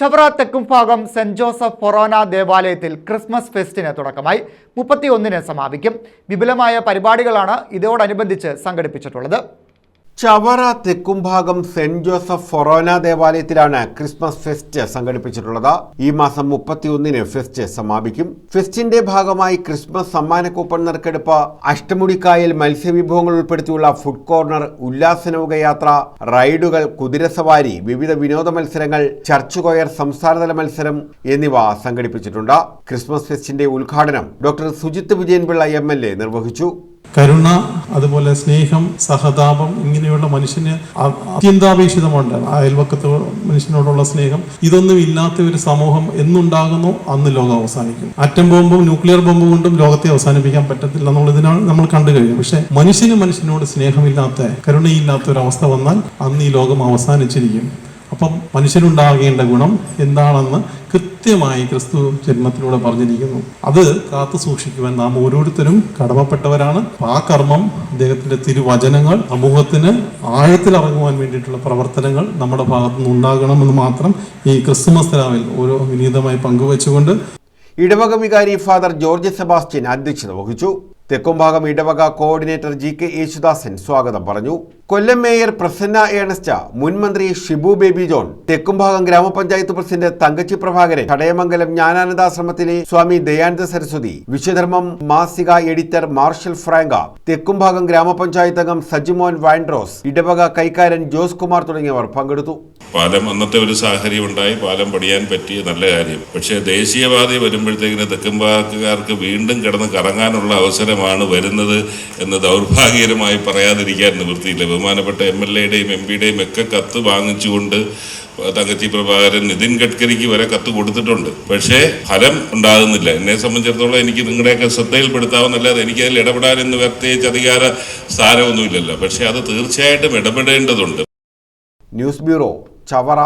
Chavara Thekkumbhagam saint Joseph ഫൊറോന ദേവാലയത്തിൽ Christmas ഫെസ്റ്റിന് തുടക്കമായി. 31-ന് സമാപിക്കും. വിപുലമായ പരിപാടികളാണ് ഇതോടനുബന്ധിച്ച് സംഘടിപ്പിച്ചിട്ടുള്ളത്. ചവറ തെക്കുംഭാഗം സെന്റ് ജോസഫ് ഫൊറോന ദേവാലയത്തിലാണ് ക്രിസ്മസ് ഫെസ്റ്റ് സംഘടിപ്പിച്ചിട്ടുള്ളത്. ഈ മാസം 31-ന് ഫെസ്റ്റ് സമാപിക്കും. ഫെസ്റ്റിന്റെ ഭാഗമായി ക്രിസ്മസ് സമ്മാന കൂപ്പൺ നറുക്കെടുപ്പ്, അഷ്ടമുടിക്കായൽ മത്സ്യവിഭവങ്ങൾ ഉൾപ്പെടുത്തിയുള്ള ഫുഡ് കോർണർ, ഉല്ലാസനൗകയാത്ര, റൈഡുകൾ, കുതിരസവാരി, വിവിധ വിനോദ മത്സരങ്ങൾ, ചർച്ച് കൊയർ സംസ്ഥാനതല മത്സരം എന്നിവ സംഘടിപ്പിച്ചിട്ടുണ്ട്. ക്രിസ്മസ് ഫെസ്റ്റിന്റെ ഉദ്ഘാടനം ഡോക്ടർ സുജിത്ത് വിജയൻപിള്ള MLA നിർവഹിച്ചു. കരുണ, അതുപോലെ സ്നേഹം, സഹതാപം, ഇങ്ങനെയുള്ള മനുഷ്യന് അത്യന്താപേക്ഷിതമുണ്ട്. അയൽവക്കത്ത് മനുഷ്യനോടുള്ള സ്നേഹം, ഇതൊന്നും ഇല്ലാത്ത ഒരു സമൂഹം എന്നുണ്ടാകുന്നു അന്ന് ലോകം അവസാനിക്കും. ആറ്റം ബോംബും ന്യൂക്ലിയർ ബോംബ് കൊണ്ടും ലോകത്തെ അവസാനിപ്പിക്കാൻ പറ്റത്തില്ല എന്നുള്ളതിനാണ് നമ്മൾ കണ്ടു കഴിഞ്ഞു. പക്ഷെ മനുഷ്യനോട് സ്നേഹമില്ലാത്ത, കരുണയില്ലാത്ത ഒരു അവസ്ഥ വന്നാൽ അന്ന് ഈ ലോകം അവസാനിച്ചിരിക്കും. അപ്പം മനുഷ്യനുണ്ടാകേണ്ട ഗുണം എന്താണെന്ന് കൃത്യമായി ക്രിസ്തു ജന്മത്തിലൂടെ പറഞ്ഞിരിക്കുന്നു. അത് കാത്തു സൂക്ഷിക്കുവാൻ നാം ഓരോരുത്തരും കടമപ്പെട്ടവരാണ്. ആ കർമ്മം, അദ്ദേഹത്തിന്റെ തിരുവചനങ്ങൾ സമൂഹത്തിന് ആഴത്തിലിറങ്ങുവാൻ വേണ്ടിയിട്ടുള്ള പ്രവർത്തനങ്ങൾ നമ്മുടെ ഭാഗത്തുനിന്ന് ഉണ്ടാകണമെന്ന് മാത്രം ഈ ക്രിസ്തുമസ് രാവിൽ ഓരോ വിനീതമായി പങ്കുവച്ചുകൊണ്ട് ഇടവക വികാരി ഫാദർ ജോർജ് സെബാസ്റ്റ്യൻ അധ്യക്ഷത വഹിച്ചു. തെക്കുംഭാഗം ഇടവക കോർഡിനേറ്റർ GK യേശുദാസൻ സ്വാഗതം പറഞ്ഞു. കൊല്ലം മേയർ പ്രസന്ന ഏണസ്റ്റ്, മുൻ മന്ത്രി ഷിബു ബേബി ജോൺ, തെക്കുംഭാഗം ഗ്രാമപഞ്ചായത്ത് പ്രസിഡന്റ് തങ്കച്ചി പ്രഭാകരൻ, ചടയമംഗലം ജ്ഞാനാനന്ദാശ്രമത്തിലെ സ്വാമി ദയാനന്ദ സരസ്വതി, വിശ്വധർമ്മം മാസിക എഡിറ്റർ മാർഷൽ ഫ്രാങ്ക, തെക്കുംഭാഗം ഗ്രാമപഞ്ചായത്ത് അംഗം സജിമോൻ വൈൻഡ്രോസ്, ഇടവക കൈക്കാരൻ ജോസ് കുമാർ തുടങ്ങിയവർ പങ്കെടുത്തു. പാലം അന്നത്തെ ഒരു സാഹചര്യം ഉണ്ടായി, പാലം പണിയാൻ പറ്റിയ നല്ല കാര്യം. പക്ഷേ ദേശീയപാത വരുമ്പോഴത്തേക്കിന് തെക്കുംഭാഗക്കാർക്ക് വീണ്ടും കിടന്ന് കറങ്ങാനുള്ള അവസരമാണ് വരുന്നത് എന്ന് ദൗർഭാഗ്യകരമായി പറയാതിരിക്കാൻ നിവൃത്തിയില്ല. ബഹുമാനപ്പെട്ട MLAയുടെയും MPയുടെയും ഒക്കെ കത്ത് വാങ്ങിച്ചുകൊണ്ട് തങ്കച്ചി പ്രഭാകരൻ നിതിൻ ഗഡ്കരിക്ക് വരെ കത്ത് കൊടുത്തിട്ടുണ്ട്. പക്ഷേ ഫലം ഉണ്ടാകുന്നില്ല. എന്നെ സംബന്ധിച്ചിടത്തോളം എനിക്ക് നിങ്ങളുടെയൊക്കെ ശ്രദ്ധയിൽപ്പെടുത്താവുന്നല്ലാതെ എനിക്കതിൽ ഇടപെടാനെന്ന് പ്രത്യേകിച്ച് അധികാര സ്ഥാനമൊന്നുമില്ലല്ലോ. പക്ഷേ അത് തീർച്ചയായിട്ടും ഇടപെടേണ്ടതുണ്ട്. News bureau, Chavara.